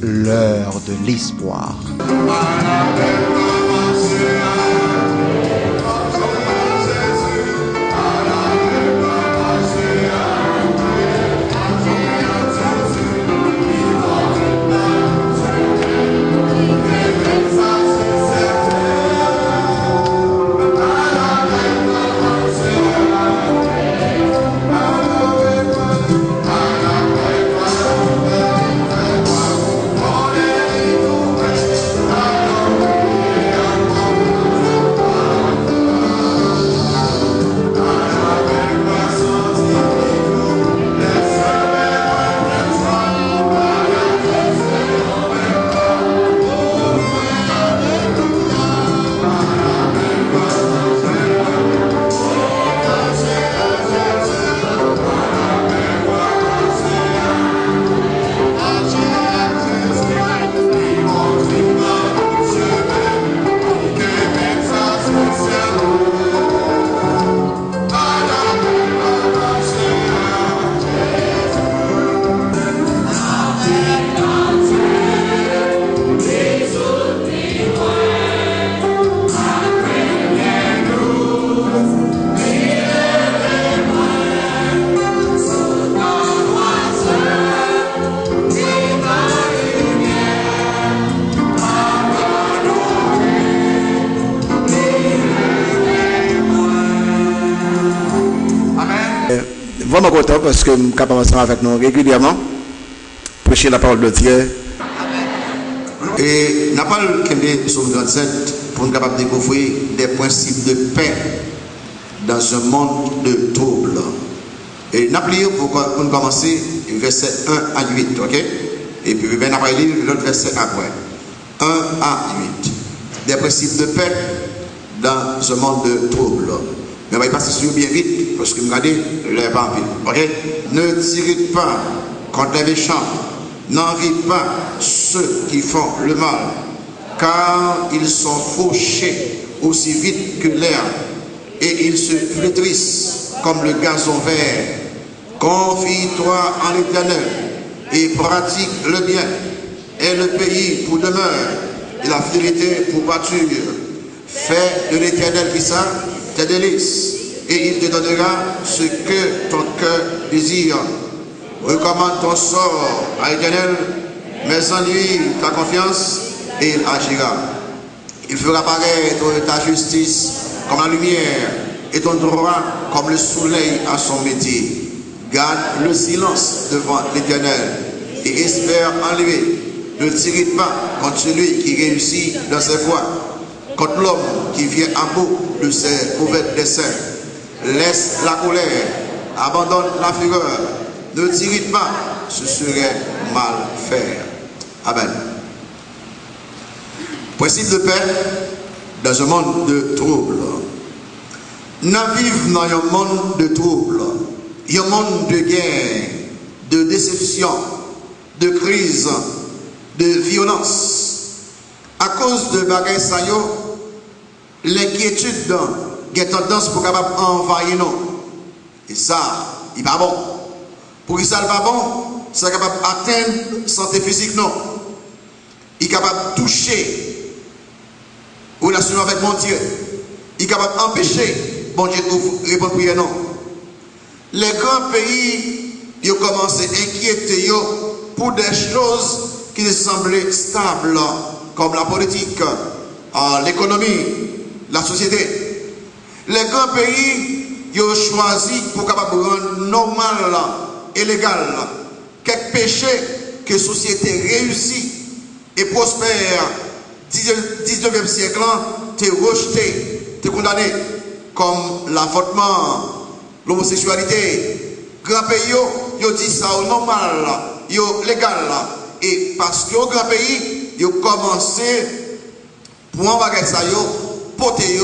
l'heure de l'espoir. Vraiment content parce que nous sommes capables avec nous régulièrement prêcher la parole de Dieu. Et nous avons parlé de Psaume 37 pour nous capables de découvrir des principes de paix dans un monde de troubles. Et nous avons prié pour nous commencer verset 1 à 8, ok? Et puis nous allons lire l'autre verset après. 1 à 8. Des principes de paix dans un monde de troubles. Mais on va y passer sur bien vite, parce que vous regardez les vampires. Ok? Ne tirez pas contre les méchants. N'envie pas ceux qui font le mal, car ils sont fauchés aussi vite que l'air, et ils se flétrissent comme le gazon vert. Confie-toi en l'Éternel et pratique le bien, et le pays pour demeure, et la fidélité pour pâture. Fais de l'Éternel qui ça tes délices, et il te donnera ce que ton cœur désire. Recommande ton sort à l'Éternel, mets en lui ta confiance, et il agira. Il fera paraître ta justice comme la lumière, et ton droit comme le soleil à son métier. Garde le silence devant l'Éternel, et espère en lui. Ne t'irrite pas contre celui qui réussit dans ses voies, contre l'homme qui vient à bout de ses mauvais desseins. Laisse la colère, abandonne la fureur, ne t'irrite pas, ce serait mal faire. Amen. Principe de paix dans un monde de troubles. Nous vivons dans un monde de troubles, un monde de guerre, de déception, de crise, de violence. À cause de bagaille sayo, l'inquiétude a tendance pour capable envahir nous. Et ça, il n'est pas bon. Pour que ça n'est pas bon, c'est capable d'atteindre la santé physique non. Il est capable de toucher la relation avec mon Dieu. Il est capable d'empêcher bon Dieu de répondre à prière non. Les grands pays, ils ont commencé à inquiéter pour des choses qui semblaient stables, comme la politique, l'économie, la société. Les grands pays, ils ont choisi pour capable rendre normal et légal quelques péchés que la société réussit et prospère. 19e siècle, tu es rejeté, tu es condamné comme l'avortement, l'homosexualité. Grands pays, ils ont dit ça au normal, légal. Et parce que au grand pays, ils ont commencé pour envoyer ça, porter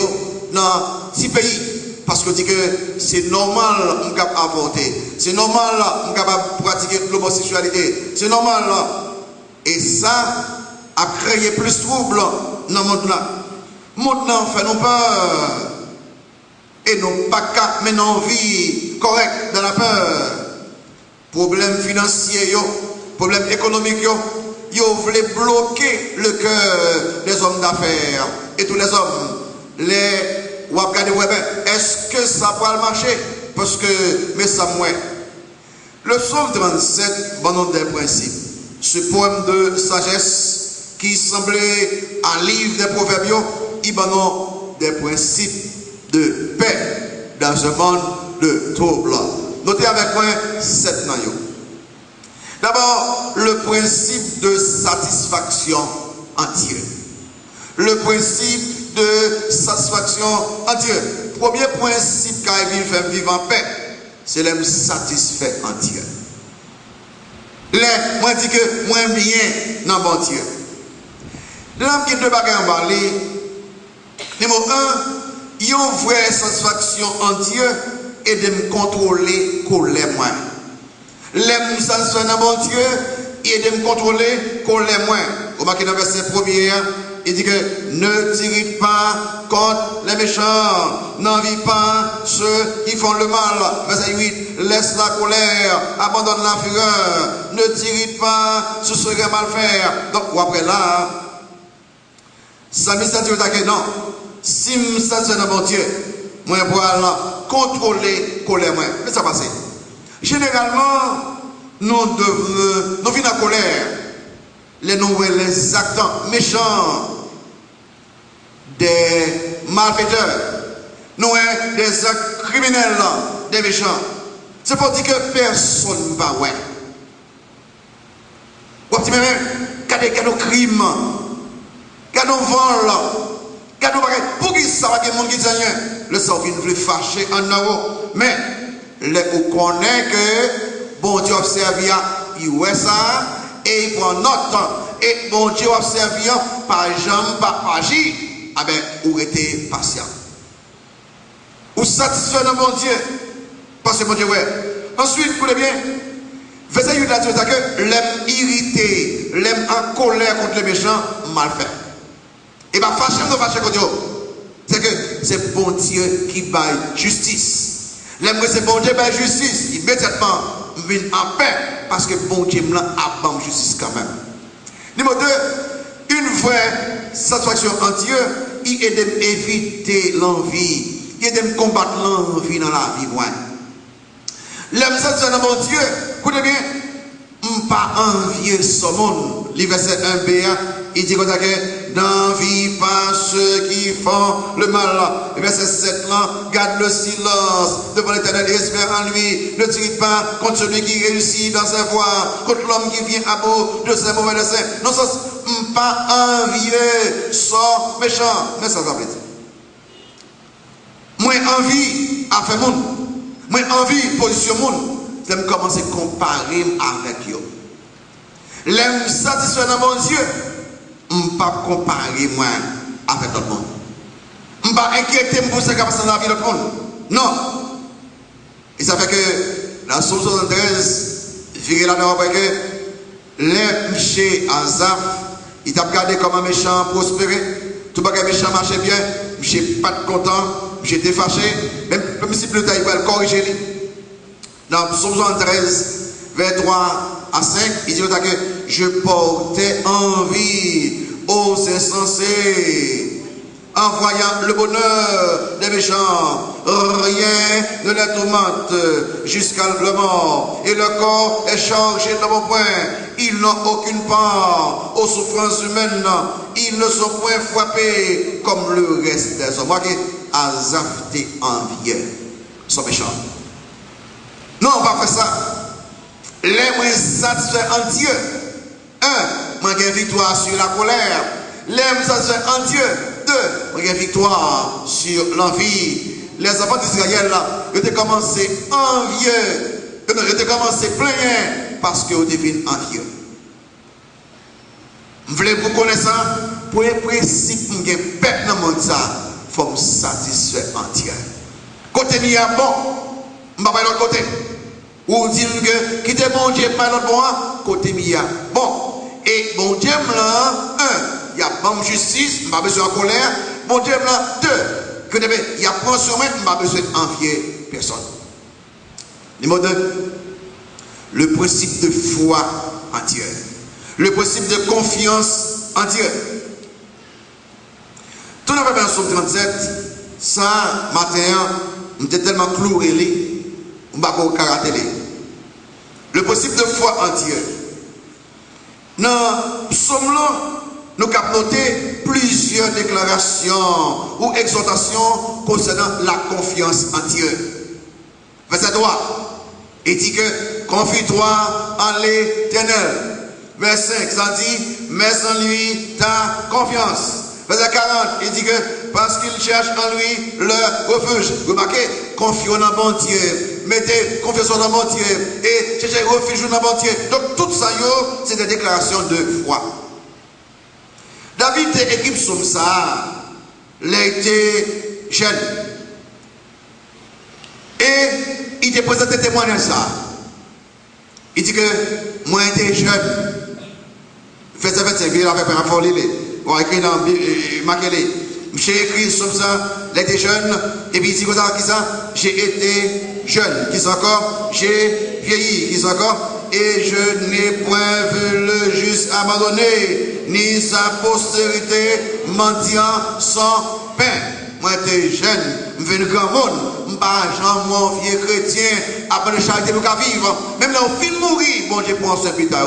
dans 10 pays. Parce qu'on dit que c'est normal de avorter. C'est normal de pratiquer l'homosexualité. C'est normal. Et ça a créé plus de troubles dans le monde là. Le monde là fait nous peur. Et nous pas qu'à maintenant vie correcte dans la peur. Problèmes financiers, problèmes économiques, ils voulaient bloquer le cœur des hommes d'affaires et tous les hommes. Est-ce que ça va marcher? Parce que, mais ça mouait. Le psaume 37, bon nombre des principes. Ce poème de sagesse qui semblait un livre des proverbes, il bon des principes de paix dans un monde de trouble. Notez avec moi 7 naïos. D'abord, le principe de satisfaction entière. Le principe de satisfaction entière. Premier principe qu'il fait vivre en paix, c'est l'homme satisfait entier. Moi dis que moi bien dans bon Dieu. L'homme qui est de bagages en Bali, numéro 1, il y a une vraie satisfaction entière et de me contrôler qu'on l'est moins. L'aime satisfait dans bon Dieu et de me contrôler qu'on l'est moins. Au marqué dans le verset 1er, il dit que ne tirez pas contre les méchants, n'envie pas ceux qui font le mal. Verset 8, laisse la colère, abandonne la fureur, ne tirez pas sur ceux qui mal faire. Donc, après là, ça me dit que non, si je suis dans mon Dieu, moi je vais contrôler la colère. Mais ça passe. Généralement, nous venons en colère. Les actes méchants des malfaiteurs, nous des actes criminels des méchants. C'est pour dire que personne ne va ouais. Quand tu as nos crimes, quand nos vols, quand nos bagages, pour qui ça va que les gens qui disent rien, le sang vient de fâcher en euro. Mais, on connaît que bon Dieu observe, il voit ça. Et il prend note, et bon Dieu observe, par jambe, par agir, ah ben, ou était patient. Ou satisfait dans bon Dieu, parce que bon Dieu, ouais. Ensuite, écoutez bien, verset 8 là-dessus, c'est que l'aime irrité, l'aime en colère contre les méchants, mal fait. Et bien, fâché contre Dieu, c'est que c'est bon Dieu qui baille justice. L'aime que c'est bon Dieu qui baille justice, immédiatement, vient en paix. Parce que bon Dieu a bon justice quand même. Numéro 2, une vraie satisfaction en Dieu, il aide à éviter l'envie. Il aide à combattre l'envie dans la vie. L'homme satisfait dans mon Dieu, écoutez bien, pas envier ce monde. Le verset 1b, il dit comme ça que n'envie pas ceux qui font le mal. Le verset 7 là, garde le silence devant l'Éternel et espère en lui. Ne tire pas contre celui qui réussit dans ses voies, contre l'homme qui vient à bout de ses mauvais desseins. Non, ça, pas envier son méchant. Mais ça veut dire. Moi, envie à faire monde. Moi, envie position monde. Je vais commencer à comparer avec eux. L'aime satisfait dans mon Dieu. Je ne vais pas comparer moi avec d'autres monde. Je ne vais pas inquiéter pour ce qui passe dans la vie de l'autre monde. Non. Et ça fait que la Source 73, viré là-dedans, que les chez Azaf, il t'a regardé comme un méchant prospéré. Tout le méchant marchait bien. Je ne suis pas content. J'étais fâché. Même si plus tard, il va le corriger. Dans Psaume 73, vers 3 à 5, il dit que je portais envie aux insensés, en voyant le bonheur des méchants. Rien ne les tourmente jusqu'à la mort, et le corps est chargé de mon point. Ils n'ont aucune part aux souffrances humaines. Ils ne sont point frappés comme le reste des hommes. Moi qui Azaf t'es envieux, sont méchants. Non, on va faire ça. Les moins satisfaits en Dieu. Moi j'ai victoire sur la colère. Les moins satisfaits en Dieu. 2, moi j'ai victoire sur l'envie. Les enfants d'Israël là, ils ont commencé envieux. Ils ont commencé plein parce qu'ils deviennent envieux. Je voulais vous connaître ça. Pour un principe, je suis bête dans le monde ça. Il faut me satisfaire entier. Côté mi a bon, je ne vais pas l'autre côté. Ou dire que quitter bon Dieu pas l'autre bon, côté mi a bon. Et bon Dieu là, 1, il y a bonne justice, je n'ai pas besoin de colère. Bon Dieu là, 2, il y a prend sur moi, je n'ai pas besoin d'envier personne. Numéro 2, le principe de foi entière. Le principe de confiance en Dieu. Tout le monde dans Psaume 37, ça, matin, on était tellement cloué, on ne va pas karater. Le principe de foi en Dieu. Dans Psaume là, nous avons noté plusieurs déclarations ou exhortations concernant la confiance en Dieu. Verset 3, il dit que confie-toi en l'Éternel. Verset 5, ça dit, mets en lui ta confiance. Verset 40, il dit que parce qu'il cherche en lui le refuge. Remarquez, confions dans bon Dieu. Mettez confiance dans bon Dieu. Et cherchez refuge dans bon Dieu. Donc tout ça, c'est des déclarations de foi. David a écrit psaume ça. Il était jeune. Et il te présenté témoignage ça. Il dit que moi j'étais jeune. Verset 25, il avait fait un fort livre. On a écrit dans Maquelé. J'ai écrit comme ça, il était jeune. Et puis il dit comme ça, qui ça? J'ai été jeune. Qui ça encore? J'ai vieilli. Qui ça encore? Et je n'ai point vu le juste abandonné, ni sa postérité mendiant sans pain. Moi j'étais jeune, je viens de grand monde. Je ne suis pas mon vieux chrétien, après le charité pour vivre. Même là, au fin de mourir, bon Dieu prend ce putain.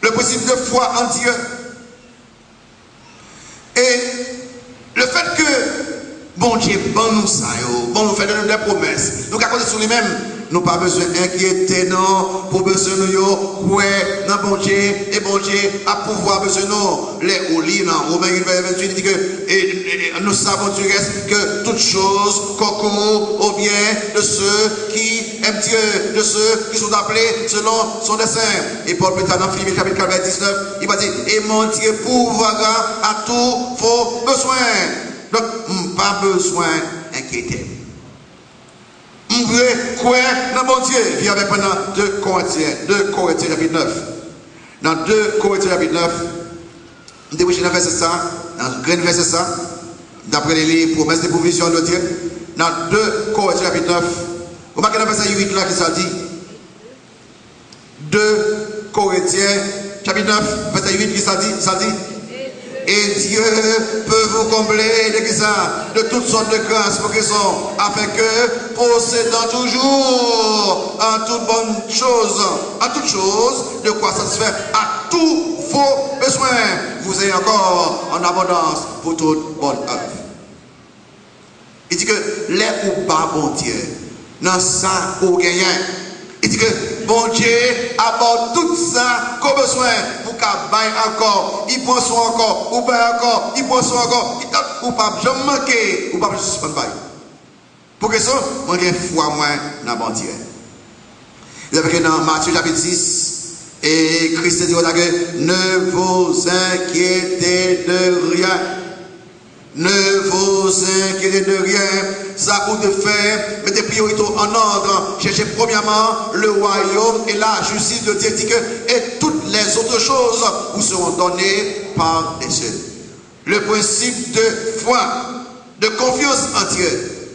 Le principe de foi en Dieu. Et le fait que bon Dieu bon nous ça, bon nous fait des promesses, nous avons sur lui-même, nous pas besoin d'inquiéter non, pour besoin nous ouais, non bon Dieu, et bon Dieu a pouvoir besoin nous. Les Oli dans Romains 1:28 dit que nous savons du reste que toutes choses concourent au bien de ceux qui aiment Dieu, de ceux qui sont appelés selon son dessein. Et Paul Pétain dans Philippiens chapitre 4 verset 19, il va dire, et mon Dieu pourvoira à tous vos besoins. Donc, pas besoin d'inquiéter. On veut quoi dans mon Dieu. Viens avec moi dans 2 Corinthiens chapitre 9. Dans 2 Corinthiens chapitre 9, on débouche dans verset ça, dans le verset ça, d'après les promesses de provision de Dieu. Dans 2 Corinthiens chapitre 9, vous marquez dans verset 8 là qui ça dit. 2 Corinthiens chapitre 9, verset 8 qui ça dit. Et Dieu peut vous combler de toutes sortes de grâces pour qu'ils sont, afin que, possédant toujours en toute bonne chose, de quoi satisfaire à tous vos besoins, vous ayez encore en abondance pour toute bonne œuvre. Il dit que les ou pas bon Dieu, dans ça ou gagnant. Il dit que bon Dieu aborde tout ça qu'on a besoin pour qu'il baille encore, il prend soin encore, ou baille encore, il prend soin encore, il donne, ou pas jamais manquer, ou pas suspendre baille. Pour que ça, moi j'ai foi moins dans bon Dieu. Il y a dans Matthieu chapitre 6, et Christ dit que ne vous inquiétez de rien. Ne vous inquiétez de rien, ça coûte de faire, mettez priorité en ordre, cherchez premièrement le royaume et la justice de Dieu, et toutes les autres choses vous seront données par les cieux. Le principe de foi, de confiance en Dieu.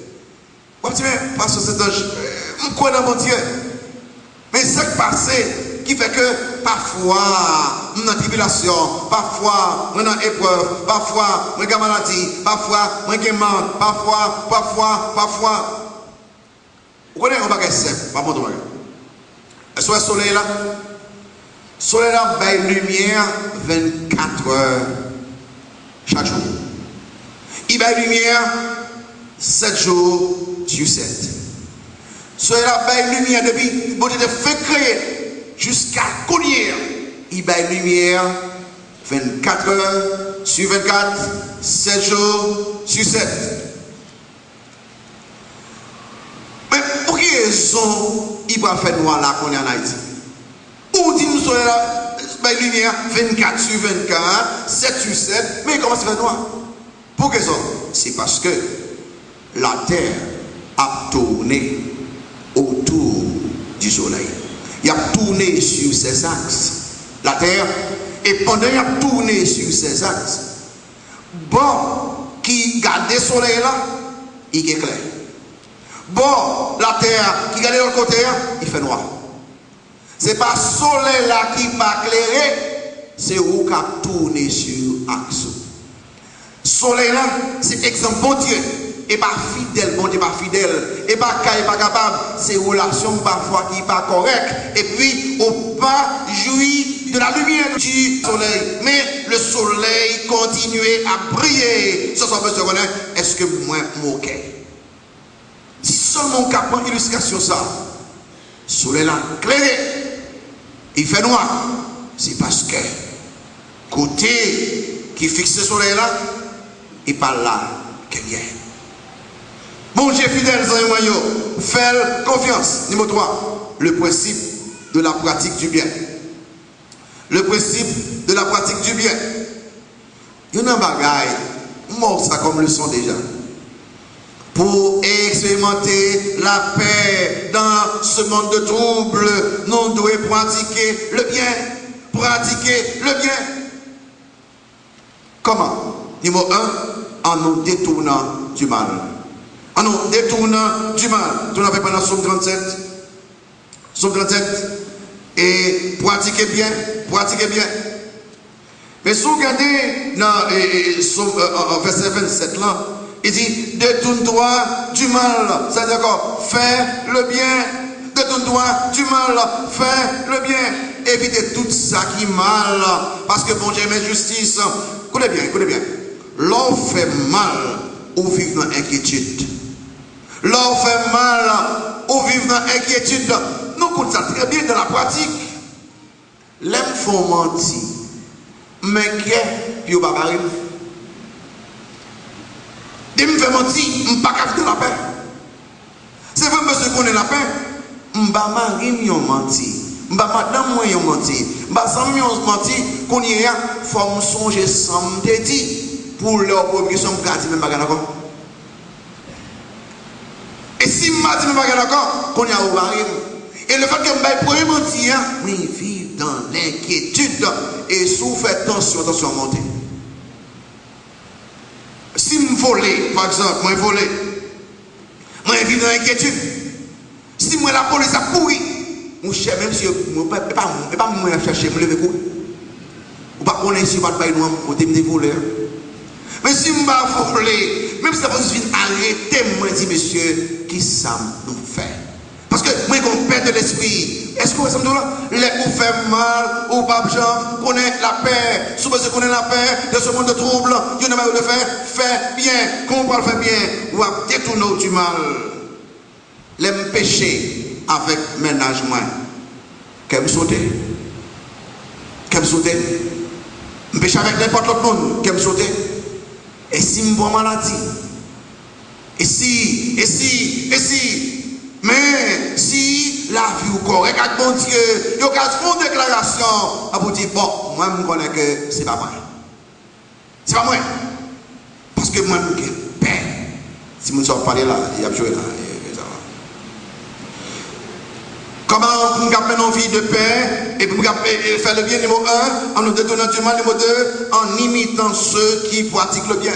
Bon, tu sais, parce que c'est un quoi dans mon Dieu. Mais ce qui passe, qui fait que parfois, on a tribulation, parfois, on a épreuve, parfois, on a maladie, parfois, on a manque, parfois. Vous connaissez un bagage simple, pas bon bagage. Est-ce que le soleil là? Le soleil là, il lumière 24 heures chaque jour. Il a lumière 7 jours sur 7. Le soleil là, il lumière depuis, bon Dieu, fait créer. Jusqu'à Courrière, il y a une lumière 24 heures sur 24, 7 jours sur 7. Mais pour quelle raison il va faire noir là qu'on est en Haïti? Où dit-nous sur la lumière 24 sur 24, 7 sur 7, mais comment ça fait noir? Pour quelle raison? C'est parce que la terre a tourné autour du soleil. Il a tourné sur ses axes, la terre, et pendant qu'il a tourné sur ses axes, bon, qui garde le soleil là, il est clair. Bon, la terre, qui garde l'autre côté, il fait noir. Ce n'est pas le soleil là qui va éclairer, c'est où qui a tourné sur l'axe. Soleil là, c'est exemple bon Dieu. Et pas fidèle, bon Dieu, pas fidèle. Et pas capable. C'est une relation parfois qui n'est pas correcte. Et puis, on pas jouir de la lumière du soleil. Mais le soleil continue à briller. Ça, ça veut se connaître. Est-ce que moi, moqué? Si seulement on prend illustration ça, le soleil là, éclairé, il fait noir. C'est parce que, côté qui fixe le soleil là, il parle là, que bien. Bon Dieu fidèle, fais confiance. Numéro 3, le principe de la pratique du bien. Le principe de la pratique du bien. Il y a un bagaille, mort ça comme leçon déjà. Pour expérimenter la paix dans ce monde de troubles, nous devons pratiquer le bien. Pratiquer le bien. Comment? Numéro 1, en nous détournant du mal. En nous détournant du mal. Tout l'avez pendant Psaume 37. Psaume 37. Et pratiquez bien. Pratiquez bien. Mais si vous regardez dans verset 27 là, il dit détourne-toi du mal. C'est-à-dire quoi? Fais le bien. Détourne-toi du mal. Fais le bien. Évitez tout ça qui est mal. Parce que bon Dieu met justice. Écoutez bien, écoutez bien. L'on fait mal ou vivre dans l'inquiétude. L'on fait mal ou vivre dans l'inquiétude. Nous comptons ça très bien dans la pratique. L'aime font mentir. Mais qui est pas baril. Dès que je fais mentir, je ne peux pas capter la paix. C'est vrai, monsieur, qu'on est la paix. Je ne peux pas marier mentir. Je ne peux pas madame moi mentir. Je ne peux pas mentir. Qu'on y a, il faut me songer sans me dire. Pour leur progression, je ne peux pas dire d'accord. Et si je ne dis pas d'accord, qu'on y a au baril. Et le fait que je ne peux pas mentir, je vis dans l'inquiétude. Et si vous faites attention à monter. Si je vole, par exemple, moi voler, moi je vis dans l'inquiétude. Si moi la police a pourri, mon cher, même si je ne peux pas me chercher, je me lever pour. Ou pas qu'on est ici, pas de bail noir, on t'aime des voleurs. Mais si je ne peux pas voler, même si la police vient arrêter, moi je dis, monsieur, qui ça nous fait? Parce que moi, j'ai une paix de l'esprit. Est-ce que vous savez là? Les ou fait mal, ou pas jambe, connaît la paix. Si vous connaissez la paix de ce monde de trouble, Dieu n'a pas de faire, fait bien. Comment on le faire bien? Ou à détourner du mal. Les péchés avec ménage moins. Qu'elle me saute? Qu'elle me saute? Je péche avec n'importe l'autre monde. Qu'elle me saute? Et si je prends maladie? Et si? Mais si la vie est correcte avec mon Dieu, il y a une déclaration à vous dire, bon, moi je connais que c'est pas moi. C'est pas moi. Parce que moi je suis paix. Si nous sommes parlé là, il y a joué là. Comment nous avons une vie de paix et pour faire le bien, numéro 1, en nous détournant du mal, numéro 2, en imitant ceux qui pratiquent le bien.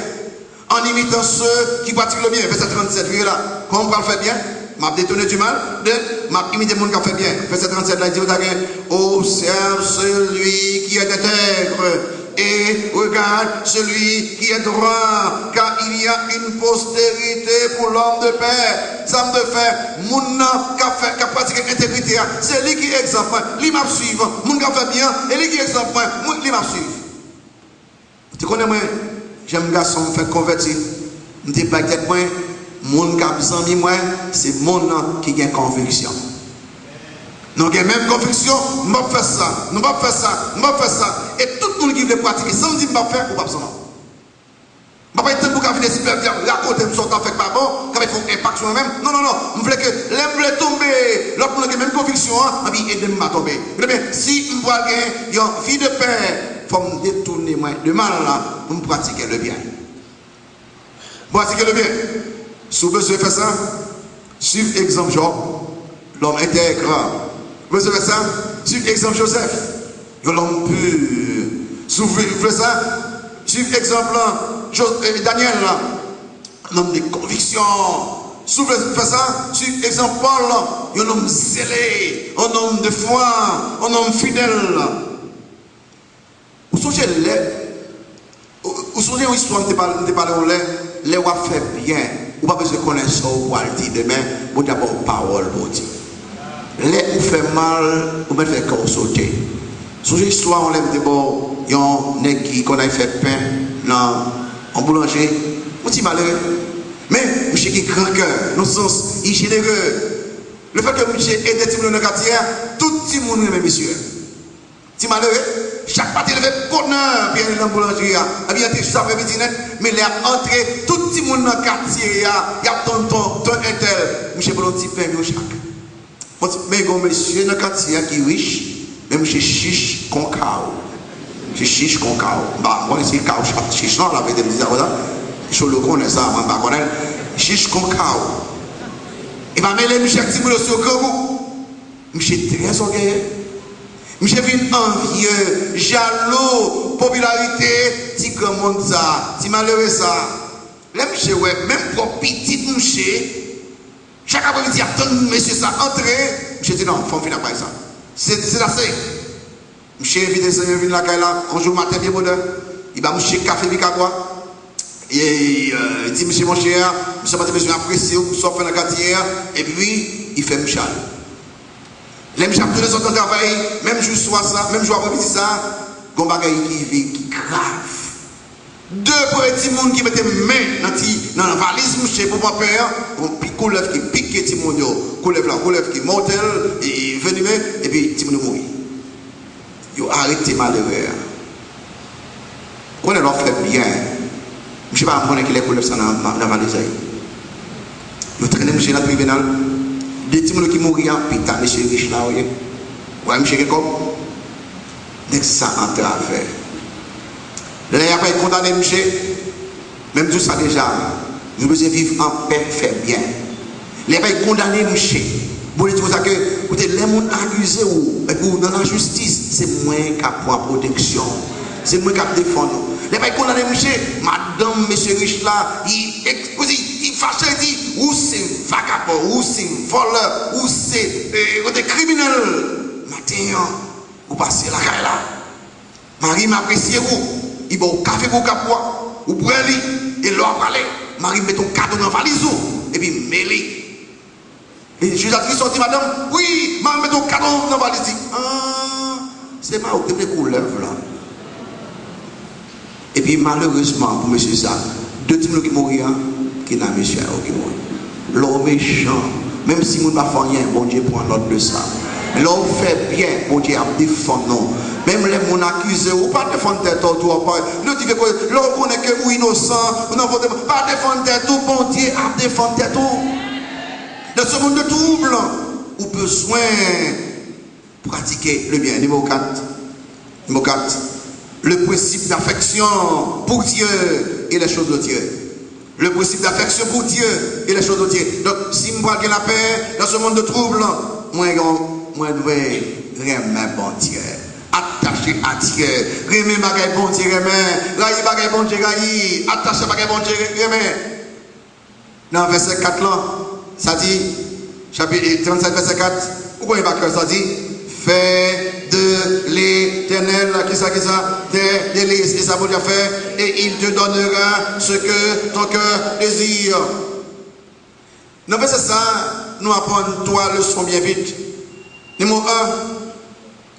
En imitant ceux qui pratiquent le bien. Verset 37, vous voyez là, comment on peut le faire bien? M'a détourné du mal. 2. M'a imité le monde qui a fait bien. Verset 37 là, il dit, observe celui qui est intègre et regarde celui qui est droit, car il y a une postérité pour l'homme de paix. Ça me fait, mon qui a pratiqué l'intégrité, c'est lui qui est exemple. Lui m'a suivre. Mon qui a fait bien, et lui qui est exemple. Lui m'a suivre. Tu connais moi? J'aime garçon me faire convertir. Je ne dis pas que moi. Mon qui a besoin moi, c'est mon qui a conviction. Nous avons même conviction, nous ne faire ça, nous ne faire ça, nous ne faire ça. Et tout le monde qui veut pratiquer, sans me dire que je ne vais pas faire, ou pas besoin. Je ne vais pas être pour venir super bien, raconter, me sortir avec pas bon, quand il faut un impact sur moi-même. Non, non, non. Je veux que l'aime voulait tomber. L'autre monde qui a même conviction, et puis aide-moi à tomber. Si je veux gagner une vie de paix, il faut me détourner de mal là pour me pratiquer le bien. Pratiquer le bien. Si vous besoin faire ça, suivez l'exemple Job, l'homme intègre. Vous besoin faire ça, suivez l'exemple Joseph, l'homme pur. Si vous faites ça, suivez l'exemple Daniel, l'homme de conviction. Si vous faites ça, sur exemple Paul, un homme zélé, un homme de foi, un homme fidèle. Vous songez une histoire de parler au lait, les rois fait bien. Vous n'avez pas besoin de connaître ça pour le dire demain, vous d'abord parole pour dire. Les vous fait mal, vous me faites corps sauter. Songez l'histoire, on l'aime d'abord, il y a un nègre qui a fait pain en boulanger, on dit malheureux. Mais monsieur qui a grand cœur, dans le sens, il est généreux. Le fait que monsieur aide tout le monde dans le quartier, tout le monde aime monsieur. C'est malheureux. Chaque parti levé bonheur, bien dans la boulangerie, a bien été juste après midi net, mais il est entré, tout le monde dans le quartier, il y a ton intel, monsieur pour un petit pain, chaque. Mais il y a un monsieur dans le quartier qui est riche, mais monsieur chiche con cao. C'est chiche con cao. Bah, moi, c'est cao, chiche, non, la vérité, je le connais ça, moi, je connais, chiche con cao. Il va mêler monsieur qui est sur le goût. Monsieur très orgueilleux. Monsieur venu envieux, jaloux, popularité, si grand monde ça, si malheureux ça. Là, monsieur, ouais, même pour petit monsieur, chaque après-midi, attend monsieur ça, entrer. Monsieur dit non, il faut finir par ça. C'est assez. Monsieur invite les seigneurs, vient là, un jour matin, bien bonheur. Il va monsieur café, quoi. Et il dit, monsieur mon cher, monsieur m'a besoin d'apprécier, vous sortez dans le quartier, et puis, il fait Michel. Les gens qui sont en travail, même jour soir ça, même jour après-midi ça, il y a des qui grave. Deux petits monde qui mettent main dans la valise, monsieur, pour pas peur, un coulève qui pique petit monde, coulève qui est mortel, et venimeux, et puis petit monde mourit. Ils ont arrêté malheureux. On leur fait bien. Je ne sais pas comment les coulèves sont dans la valise. Ils ont traîné monsieur dans le tribunal. Des petits gens qui mourent, puis t'as monsieur riche là, oui. Ouais, monsieur qui comme. Dès ça en travers. Là, il n'y a pas condamné monsieur. Même tout ça déjà. Nous devons vivre en paix, faire bien. Il n'y a pas condamné monsieur. Vous dites ça que vous êtes les gens accusés ou dans la justice, c'est moi qui prend protection. C'est moi qui défend. Il n'y a pas condamné monsieur. Madame, monsieur riche là, il fâche, il dit, ou c'est vagabond, ou c'est voleur, ou c'est des criminels. Matin, vous passez la caille là. Marie m'apprécie vous. Il va au café pour boire, ou prenez et l'or aller. Marie met ton cadeau dans la valise et puis mêlé. Et je suis sorti, madame, oui, Marie met ton cadeau dans la valise. Ah, c'est pas où les couleurs là. Et puis malheureusement pour monsieur ça, deux types qui mourent, qui n'a monsieur qui mourent. L'homme méchant, même si nous ne faisons rien, bon Dieu prend l'ordre de ça. L'homme fait bien, bon Dieu a défendu nous. Même les gens accusés, ou pas défendre tout, nous disons que l'homme connaît que vous innocent, vous n'avez pas défendre tout, bon Dieu a défendu tout. Dans ce monde de trouble, vous avez besoin de pratiquer le bien. Numéro 4. Numéro 4. Le principe d'affection pour Dieu et les choses de Dieu. Le principe d'affection pour Dieu et les choses de Dieu. Donc, si je veux la paix dans ce monde de trouble, moi, je dois aimer bon Dieu. Attaché à Dieu. Aimer bagay bon Dieu, aimer. Raï bagay bon Dieu, raï. Attaché bagay bon Dieu, aimer. Dans verset 4 là, ça dit, chapitre 37, verset 4, pourquoi il va que ça dit? Fais de l'Éternel, qui ça, des délices, et ça vous dire faire, et il te donnera ce que ton cœur désire. Dans verset ça, nous apprenons trois leçons bien vite. Numéro 1,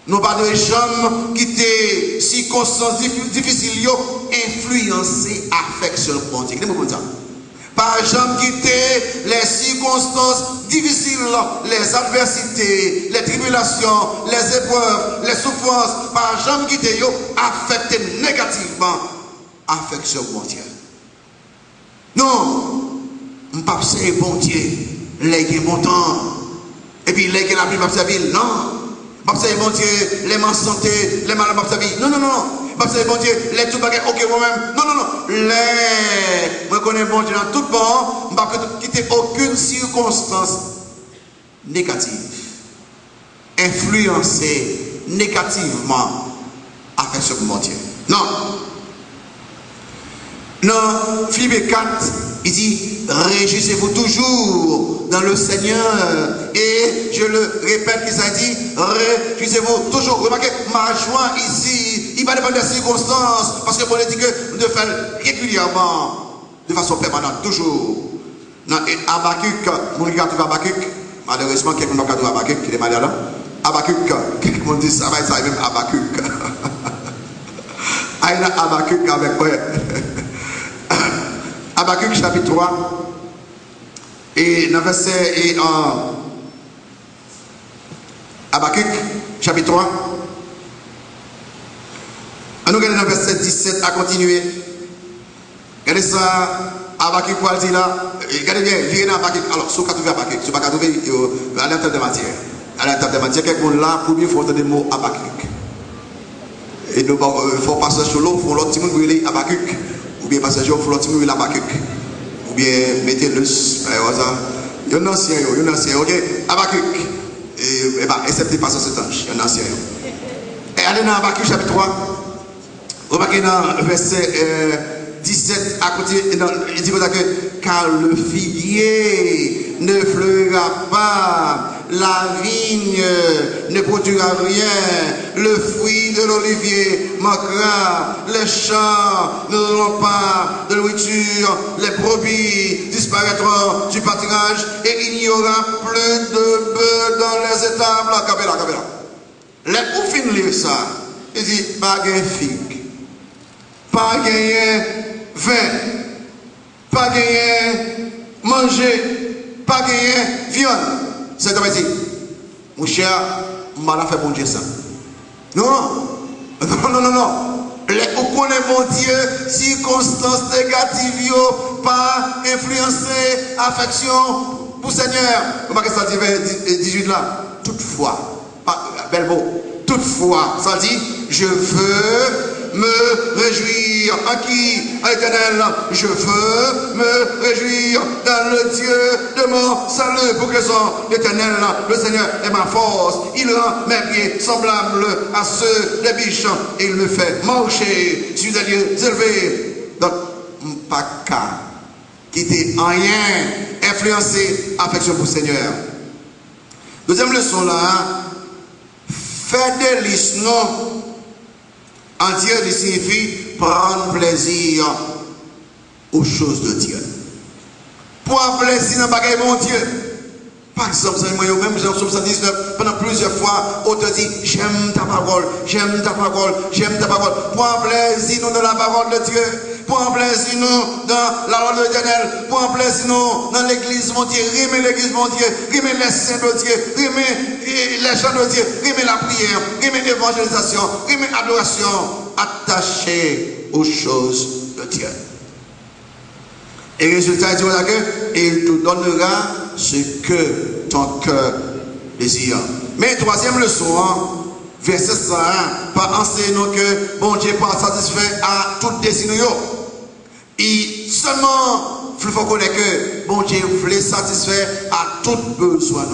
nous parlons de gens qui étaient circonstances difficiles, influencés affection pour Dieu. Par exemple, quitter les circonstances difficiles, les adversités, les tribulations, les épreuves, les souffrances, par exemple, quitter affecter négativement affection bon Dieu. Non, je ne pas bon Dieu, les bon temps, et puis les la vie pas servir. Non, je ne bon Dieu, les mal santé, les malades pas servir. Non, non, non. Je bon Dieu, les tout bagages, ok, moi-même. Non, non, non. Je connais bon Dieu dans tout bon. Je ne vais pas quitter aucune circonstance négative. Influencer négativement affection pour mon Dieu. Non. Non, Philippe 4, Il dit, réjouissez-vous toujours dans le Seigneur. Et je le répète, qu'il s'est dit, réjouissez-vous toujours. Remarquez, ma joie ici, il va dépendre des circonstances. Parce que pour dit que nous devons faire régulièrement, de façon permanente, toujours. Dans Habakkuk, mon gars trouve Habakkuk, malheureusement, quelqu'un n'a pas trouvé Habakkuk, qui est malade là. Habakkuk, quelqu'un dit ça va être ça, même Habakkuk. Il y a Habakkuk avec quoi? Habakkuk chapitre 3 et dans verset et en Habakkuk chapitre 3 on nous regarde dans verset 17 à continuer. Regardez ça, Habakkuk quoi dit là, regardez bien, virez dans Habakkuk. Alors si vous avez trouvé Habakkuk, si vous n'avez pas trouvé à l'intérieur de matière. À l'intérieur de matière, quelqu'un là, pour bien faut entendre le mot Habakkuk. Et nous faut passer sur l'eau, faut l'autre petit monde brûler Habakkuk. Ou bien passer sur l'autre petit monde brûler Habakkuk. Ou bien mettez le il y a un ancien, ok? Habakkuk. Et bien, excepté passer cet ange, il y a un ancien. Et allez dans Habakkuk chapitre 3. Remarquez dans verset 17 à côté, il dit comme ça que car le figuier ne fleurira pas, la vigne ne produira rien, le fruit de l'olivier manquera, les champs n'auront pas de nourriture, les brebis disparaîtront du pâturage et il n'y aura plus de bœufs dans les étables. Capella. Les ou fin lire ça, il dit pas gain figue, pas gagner vin, pas gagner manger, pas gagner viande. C'est comme dit, mon cher, mal a fait bon Dieu ça. Non. Les ou connaît mon Dieu, circonstances négatives, pas influencer affection pour Seigneur. Comment ça dit vers 18 là? Toutefois, bel mot, toutefois, ça dit, je veux me réjouir en qui? En l'Éternel. Je veux me réjouir dans le Dieu de mon salut. Pour que son l'Éternel, le Seigneur est ma force. Il rend mes pieds semblables à ceux des biches. Et il me fait marcher sur des lieux élevés. Donc, pas qu'à quitter en rien, influencer affection pour le Seigneur. Deuxième leçon là, faire des listes, non. En Dieu, il signifie prendre plaisir aux choses de Dieu. Prendre plaisir dans le bagage de mon Dieu. Par exemple, moi-même, Jean 79, pendant plusieurs fois, on te dit, j'aime ta parole, j'aime ta parole, j'aime ta parole. Prends plaisir nous dans la parole de Dieu. Prends plaisir nous dans la loi de l'Éternel. Prends plaisir nous dans l'église, mon Dieu. Remets l'église, mon Dieu. Remets les saints de Dieu. Remets les gens de Dieu. Remets la prière. Remets l'évangélisation. Remets l'adoration. Attaché aux choses de Dieu. Et le résultat, il dit que il te donnera ce que ton cœur désire. Mais troisième leçon, verset 101, pas enseigner que bon Dieu pas satisfait à tout désir. Et seulement, il faut connaître que bon Dieu voulait satisfaire à tout besoin.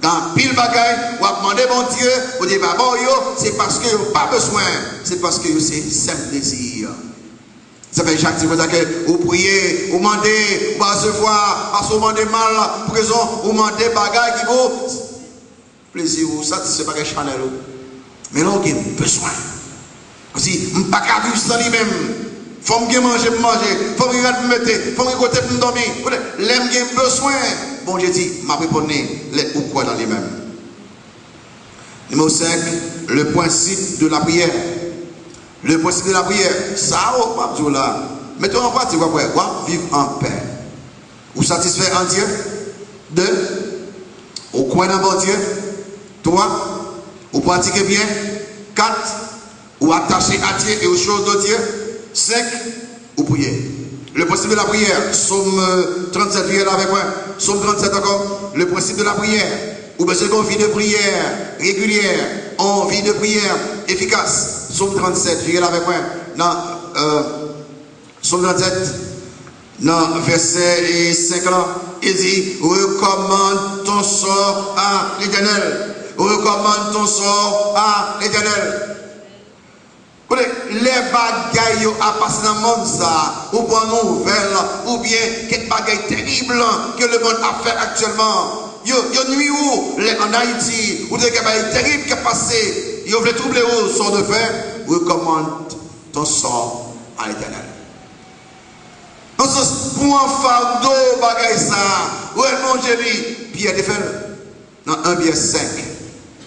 Dans pile bagaille, ou à demander bon Dieu, vous dites, bah bon, c'est parce que vous pas besoin, c'est parce que c'est simple désir. Ça fait Jacques dit que vous priez, vous demandez, vous recevoir, parce que vous demandez mal, pour raison, vous demandez bagaille qui vous plaisir, vous satisfait pas que chanel. Mais là, vous avez besoin. Si je ne peux pas vivre sans lui-même, il faut que manger, il faut que je me mette, il faut que je me dormir. L'aime j'ai besoin. Bon, j'ai dit, je vais répondre les ou quoi dans lui-même. Numéro 5, le principe de la prière. Le principe de la prière, ça, au pape là. Mettons en pratique, quoi, vivre en paix. Vous satisfait en Dieu. 2, au coin dans bon Dieu. 3, vous pratiquez bien. 4, vous attachez à Dieu et aux choses de Dieu. 5, vous priez. Le principe de la prière, Psaume 37, prière avec moi. Psaume 37 encore. Le principe de la prière. Ou bien c'est qu'on vit de prière régulière, on vit de prière efficace. Psaume 37, priez avec moi. Dans Psaume 37, dans verset 5 là, il dit, recommande ton sort à l'Éternel. Recommande ton sort à l'Éternel. Les bagailles à passer dans le monde, ça, ou pour une nouvelle, ou bien quelques bagailles terribles que le monde a fait actuellement. Yo nuit où, en Haïti, ou des bagailles terribles qui ont passé, yo voulez troubler où, sort de fer, recommande ton sort à l'Éternel. Dans ce point fardeau, bagaille ça, où est mon Jésus, Pierre de Fer, dans 1 Pierre 5.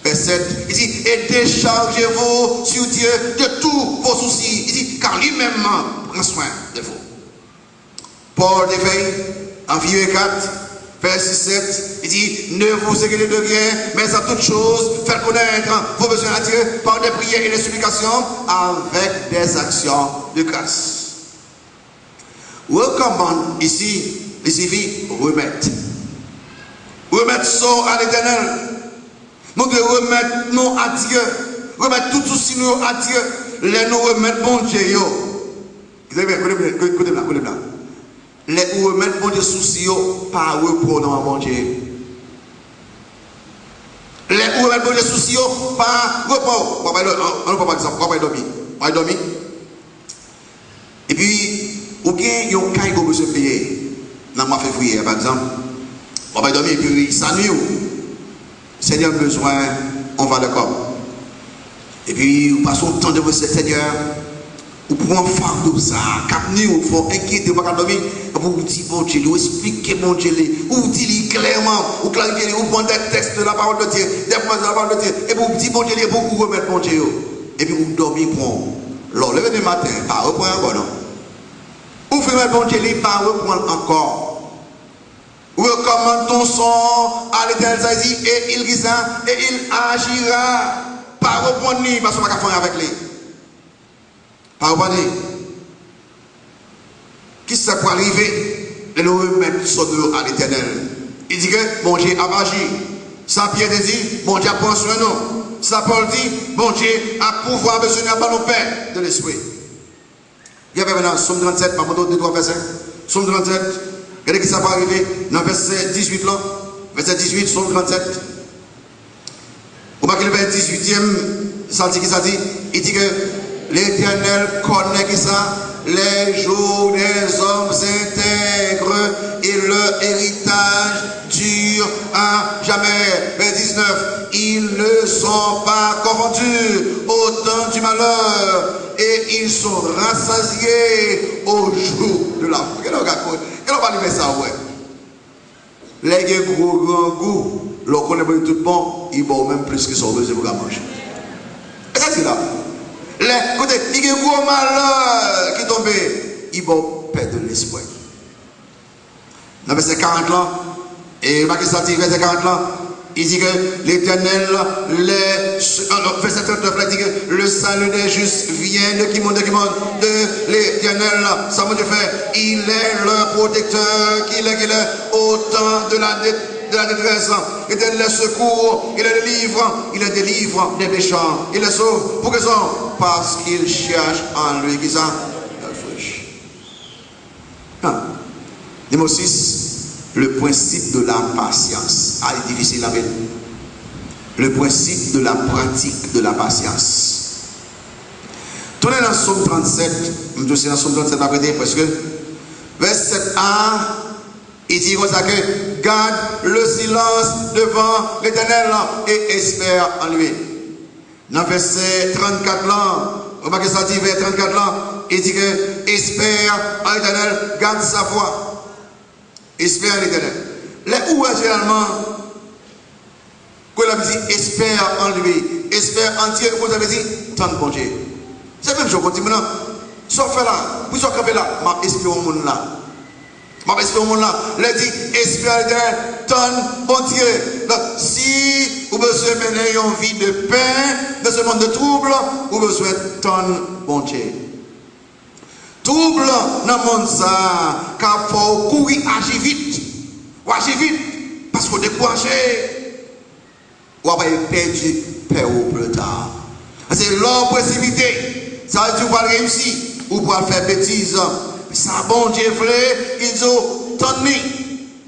Verset 7, il dit, et déchargez-vous sur Dieu de tous vos soucis. Il dit, car lui-même prend soin de vous. Paul d'éveil, en Philippiens 4, verset 7, il dit, ne vous inquiétez de rien, mais à toutes choses, faites connaître vos besoins à Dieu par des prières et des supplications avec des actions de grâce. Recommande ici, il suffit remettre. Remettre ça à l'Éternel. Nous devons remettre nous à Dieu. Remettre tout souci nous à Dieu. Les nous remettre bon Dieu. Écoutez-moi là. Les nous remettre bon Dieu souci par repos dans bon Dieu. Les nous remettre bon Dieu souci par repos. On ne peut pas dire ça. On va dormir. Et puis, ou bien il y a un cas qui a besoin de payer. Dans le mois de février, par exemple. On va dormir et puis ça nuit. Seigneur besoin, on va le corps. Et puis, vous passez le temps de votre Seigneur, vous pouvez en fardeau ça, capni, vous faut inquiéter, vous ne dormir, vous vous dites, bon Dieu, vous expliquez, bon Dieu, vous dites clairement, vous clarifiez, vous prenez des textes de la parole de Dieu, des promesses de la parole de Dieu, et vous dites, bon Dieu, vous remettez, bon Dieu, et puis vous dormez pour l'heure, levez le matin, pas reprendre encore, non. Vous faites, bon Dieu, pas reprendre encore. Recommande ton son à l'Éternel, ça dit, et il risera, et il agira. Pas reprendre ni, parce qu'on va faire avec lui. Pas reprendre. Qui ça peut arriver? De nous remettre son dos à l'Éternel. Il dit que mon Dieu a agi. Ça Pierre dit, mon Dieu a pris soin de nous. Ça Paul dit, mon Dieu a pouvoir besoin de nos pères de l'esprit. Il y avait maintenant Somme 37, ma moto de 3 versets. Somme 37. Regardez qui ça va arriver dans verset 18 là. Verset 18, Somme 37. Vous voyez le verset 18e, ça dit qui ça dit? Il dit que l'Éternel connaît qui ça? Les jours des hommes s'intègrent et leur héritage dure à jamais. Verset 19. Ils ne sont pas corrompus au temps du malheur et ils sont rassasiés au jour de la mort. Et on va lui mettre ça, ouais. Les gros grand goût, l'on connaît pas tout bon, ils boivent même plus que son besoin pour manger. Et ça, c'est là. Écoutez, il y a un gros malheur qui tombe, ils vont perdre l'espoir. Dans verset 40 là, et ça dit, verset 40 là, il dit que l'Éternel, verset 39, il dit que le salut des justes vient de qui monte, de l'Éternel. Ça veut dire faire, il est leur protecteur, qu'il est au temps de la détresse. L'Éternel les secours, il les délivre des méchants, il les sauve. Pour que ça? Parce qu'il cherche en lui, qui ça? Numéro 6. Le principe de la patience. Ah, il est difficile à mettre. Le principe de la pratique de la patience. Tournez dans Somme 37. Je suis dans Somme 37 après parce que verset 1, il dit comme ça que garde le silence devant l'Éternel et espère en lui. Dans verset 34 là, remarquez ça dit vers 34 là, il dit que espère en l'Éternel, garde sa foi. Espère l'Éternel. Les où généralement, quand la dit espère en lui, espère en Dieu, vous avez dit, tant de bon Dieu. C'est la même chose, continue maintenant. Sauf là, vous sortez là, ma espère au monde là. Ma espère au monde là. Les dit, espère l'Éternel, tant bon Dieu. Donc, si vous besoin de mener une vie de paix, dans ce monde de trouble, vous besoin de tant bon Dieu. Trouble dans le monde ça, car il faut courir, agir vite. Ou agir vite, parce qu'on est découragé. Ou après perdu, peur plus tard. C'est l'homme précipité. Ça veut dire qu'on va réussir, ou pour faire bêtise. Ça, bon Dieu, frère, ils ont tenu.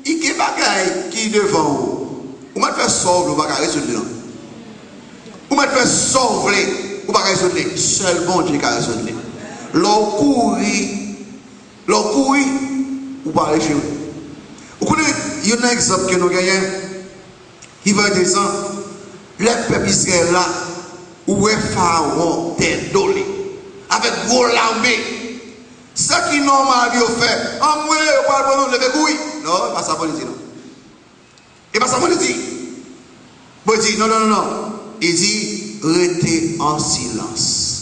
Il y a des bagailles qui devant vous. Vous m'avez fait sauver le bagage sur le. Vous m'avez fait sauver. ou pas raisonner. Seul bon Dieu qui a raisonné. L'on courir, ou pas réfléchir. Vous connaissez, il y a un exemple que nous gagnons, qui va être intéressant. Les peuples Israël là, où est Pharaon tête dolé, avec gros l'armée. Ce qui est normal, il fait, en moins, il va pas lever couille. Non, pas ça pour le dire. Et pas ça pour le dire. Il dit, non. Il dit, restez en silence.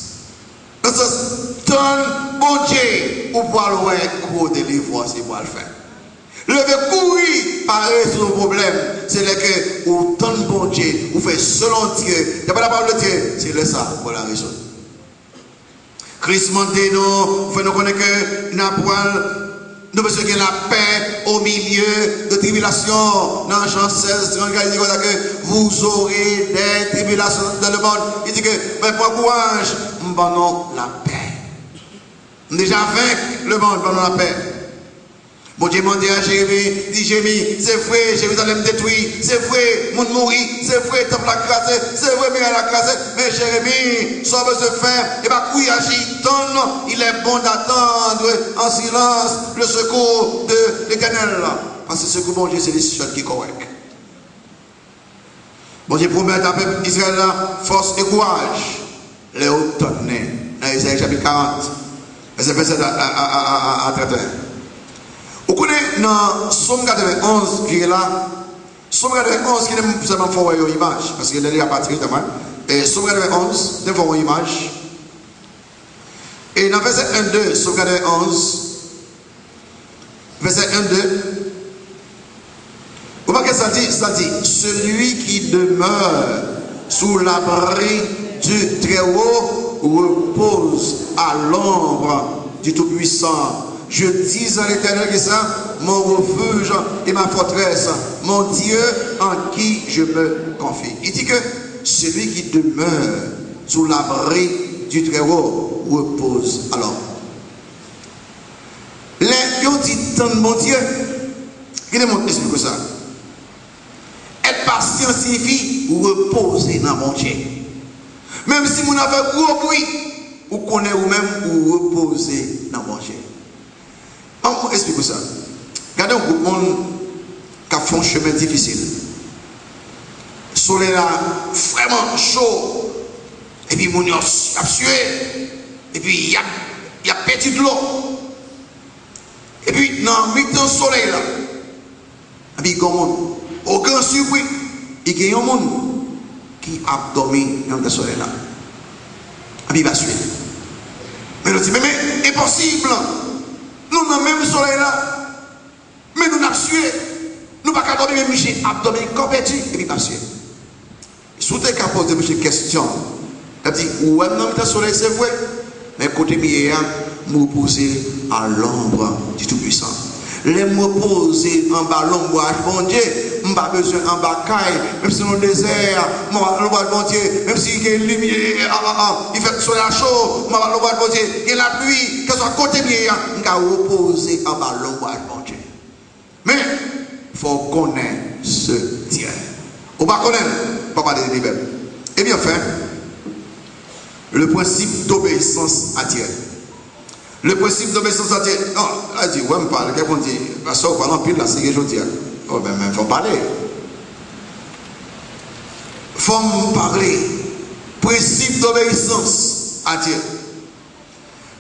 Dans ce temps, bon Dieu, pour pouvoir le voir, de livre, c'est pour le faire. Lever courir, pas résoudre le problème. C'est là que, autant de bon Dieu, vous faites selon Dieu. Il n'y a pas la parole de Dieu, c'est là ça pour la résoudre. Christ monté nous, fait nous connaître que nous avons besoin de la paix au milieu de tribulations. Dans Jean 16, il dit que vous aurez des tribulations dans le monde. Il dit que, mais pas courage, nous donnons la paix. Déjà vaincu le monde, nous donnons la paix. Bon Dieu m'a dit à Jérémie, dit Jérémie, c'est vrai, Jérusalem détruit, c'est vrai, monde mourit, c'est vrai, temple la crasé, c'est vrai, mais la crasé, mais Jérémie, sauve se faire, et bah, oui, agit, il est bon d'attendre en silence le secours de l'Éternel. Parce que ce secours, bon Dieu, c'est les seuls qui sont corrects. Bon Dieu promet à peuple Israël force et courage. Les automnes, dans Isaïe chapitre 40, verset 27 à 31. Vous connaissez dans Somme 91 qui est là, Somme 91 qui est seulement pour une image, parce qu'il est à partir de moi. Et Somme 91, c'est pour une image. Et dans verset 1-2, Somme 91, verset 1-2, vous voyez ça dit, celui qui demeure sous l'abri du Très-Haut repose à l'ombre du Tout-Puissant. Je dis à l'Éternel que ça, mon refuge et ma forteresse, mon Dieu en qui je me confie. Il dit que celui qui demeure sous l'abri du Très-Haut repose. Alors, les gens disent tant de mon Dieu, qui démontre explique ça. Être patient signifie reposer dans mon Dieu. Même si vous avez gros bruit, vous connaissez vous-même ou reposer dans mon Dieu. On explique ça. Regardez un groupe de monde qui a fait un chemin difficile. Le soleil là, vraiment chaud. Et puis, il a sué. Et puis, il y a petit de l'eau. Et puis, dans le milieu du soleil là, et puis, il y a un monde. Au grand surpris, il y a un monde qui a dormi dans le soleil là. Et puis, il va suer. Mais il dit, mais impossible. Nous n'avons même soleil là, mais nous n'avons sué. Nous n'avons pas dormir, mais Michel a dormi complètement et puis pas sué. Si vous avez posé une question, elle dit, où est le soleil, c'est vrai, mais côté mieux, me reposer à l'ombre du Tout-Puissant. Les me reposer en bas l'ombre, bon Dieu, je n'ai pas besoin en bas caille, même si c'est dans le désert, l'ombre bon Dieu, même si il y a une lumière, il fait le soleil chaud, l'ombre bon Dieu, il y a la pluie, que ce soit côté mieux, je vais reposer en bas l'ombre bon Dieu. Mais, il faut connaître ce Dieu. On va connaître, pas parler de lui-même. Et bien fait, le principe d'obéissance à Dieu. Le principe d'obéissance à Dieu. Non, elle dit, ouais, me parle, qu'est-ce qu'on dit? Parce qu'on parle en pile là, c'est que je dis. Oh, ben, il faut parler. Il faut me parler. Principe d'obéissance à Dieu.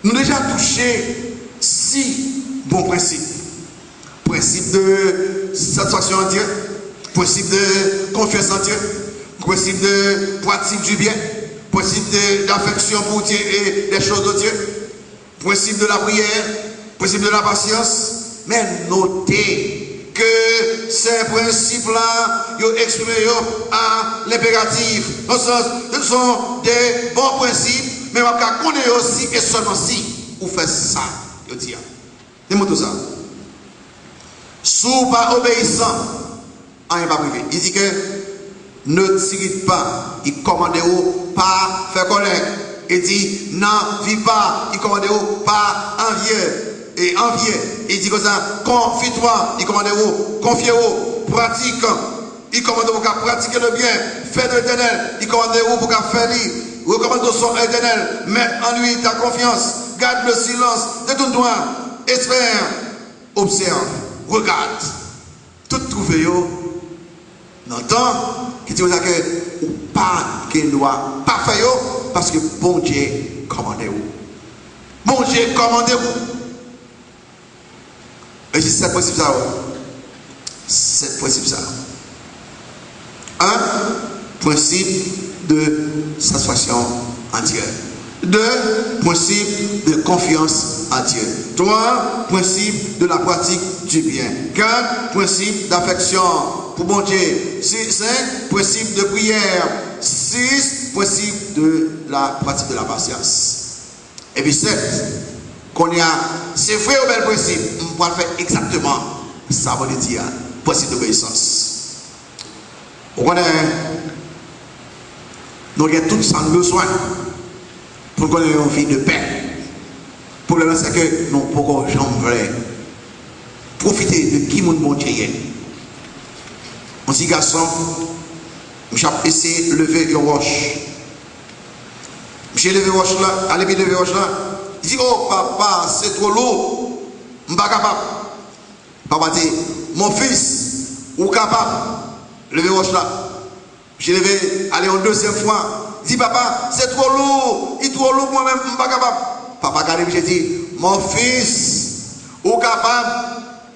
Nous avons déjà touché 6 bons principes. Principe de satisfaction en Dieu. Principe de confiance en Dieu. Principe de pratique du bien. Principe d'affection pour Dieu et des choses de Dieu. Principe de la prière, principe de la patience, mais notez que ces principes-là, ils expriment à l'impératif. Dans ce sens, ce sont des bons principes, mais on va connaître aussi et seulement si vous faites ça. Je dis, dis-moi tout ça. Sous pas obéissant, rien pas privé. Il dit que ne tirez pas, il commande pas faire colère. Il dit, non, vis pas, il commande pas envieux et envieux. Il dit comme ça, confie-toi, il commande confie-vous, pratique, il commande pour pratiquer le bien, fais de l'éternel, il commande pour faire Recommandation éternelle, mets en lui ta confiance, garde le silence, détourne-toi, espère, observe, regarde. Tout trouvé dans le temps, qui dit que ou pas qu'il doit pas faire parce que bon Dieu commandez-vous. Bon Dieu commandez-vous. Et c'est ce principe ça. C'est principe ça. Un, principe de satisfaction en Dieu. Deux, principe de confiance en Dieu. Trois, principe de la pratique du bien. Quatre, principe d'affection pour bon Dieu. Cinq, principe de prière. Six, principe de la pratique de la patience. Et puis sept, qu'on y a, c'est vrai ou bel principe, on va faire exactement ça, veut dire, principe d'obéissance. On a, nous avons tout ça besoin pour qu'on ait une vie de paix. Le problème c'est que nous ne pouvons jamais profiter de qui mon bon Dieu est. Un petit garçon, j'ai essayé de lever une roche. J'ai levé roche là, allez lever roche là. Il dit, oh papa, c'est trop lourd. Je ne suis pas capable. Papa dit, mon fils, ou capable, lever roche là. J'ai levé, allez une deuxième fois. Il dit, papa, c'est trop lourd. Il est trop lourd moi-même, je ne suis pas capable. Papa regarde, j'ai dit, mon fils, ou capable,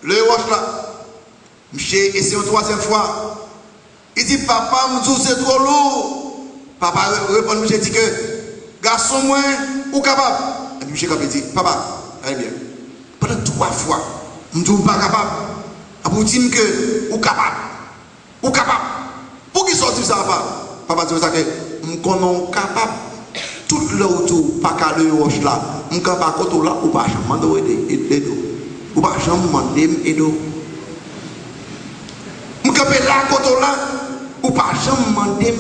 lever roche là. J'ai essayé une troisième fois. Il dit, papa, c'est trop lourd. Papa répond, j'ai dit que, garçon, moi, ou capable. Et puis, j'ai dit, papa, allez bien. Pendant 3 fois, je ne suis pas capable. Pour dire que, ou capable. Ou capable. Pour qui sortir ça, papa? Papa dit, que, je suis capable. Tout le retour, pas qu'à le roche là. Je suis capable de là, ou pas, je ne vais ou pas, je ne vais je suis là, côté là, ou pas, je ne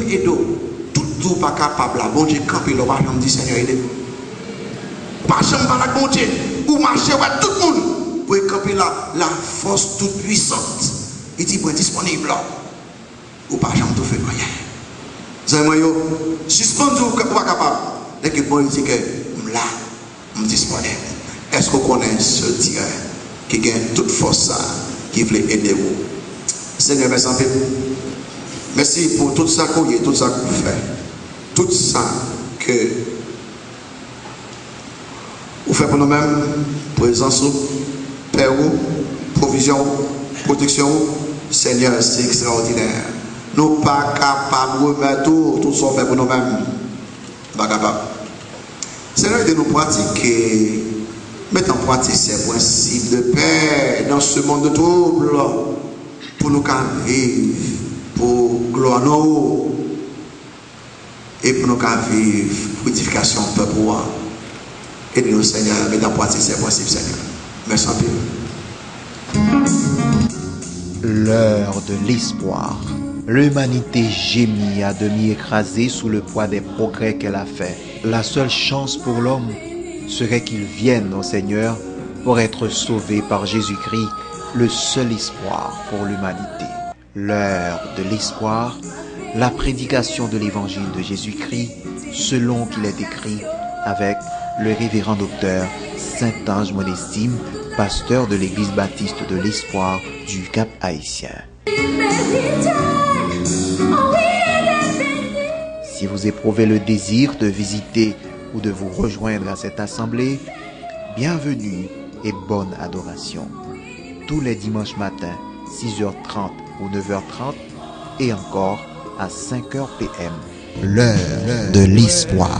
vais tout pas capable là. Bon Dieu, camper là, je me dis, Seigneur, aidez-moi. Pas jamais par la bon Dieu, ou marcher avec tout le monde pour camper la force toute puissante. Il dit, bon, disponible là. Ou pas jamais tout faire rien. Vous savez, suspendu ou pas capable. Dès que bon, il dit que là, je suis disponible. Est-ce qu'on connaît ce Dieu qui gagne toute force ça, qui veut aider vous? Seigneur, merci en peu. Merci pour tout ça qu'on y est, tout ça que vous faites. Tout ça que vous faites pour nous-mêmes, présence, père, provision, protection. Seigneur, c'est extraordinaire. Nous ne sommes pas capables de remettre tout ce qu'on fait pour nous-mêmes. Pas capable. Seigneur, de nous pratiquer, mettre en pratique ces principes de paix dans ce monde de trouble, pour nous vivre, pour gloire nous, et pour nous vivre, pour l'édification de peuple. Aidez-nous, Seigneur, mettre en pratique ces principes, Seigneur. Merci un peu. L'heure de l'espoir. L'humanité gémit à demi écrasée sous le poids des progrès qu'elle a faits. La seule chance pour l'homme serait qu'il vienne au Seigneur pour être sauvé par Jésus-Christ, le seul espoir pour l'humanité. L'heure de l'espoir, la prédication de l'évangile de Jésus-Christ, selon qu'il est écrit avec le révérend docteur Saint-Ange Monestime, pasteur de l'église baptiste de l'Espoir du Cap-Haïtien. Si vous éprouvez le désir de visiter ou de vous rejoindre à cette assemblée, bienvenue et bonne adoration. Tous les dimanches matins, 6h30 ou 9h30 et encore à 5h PM. L'heure de l'espoir.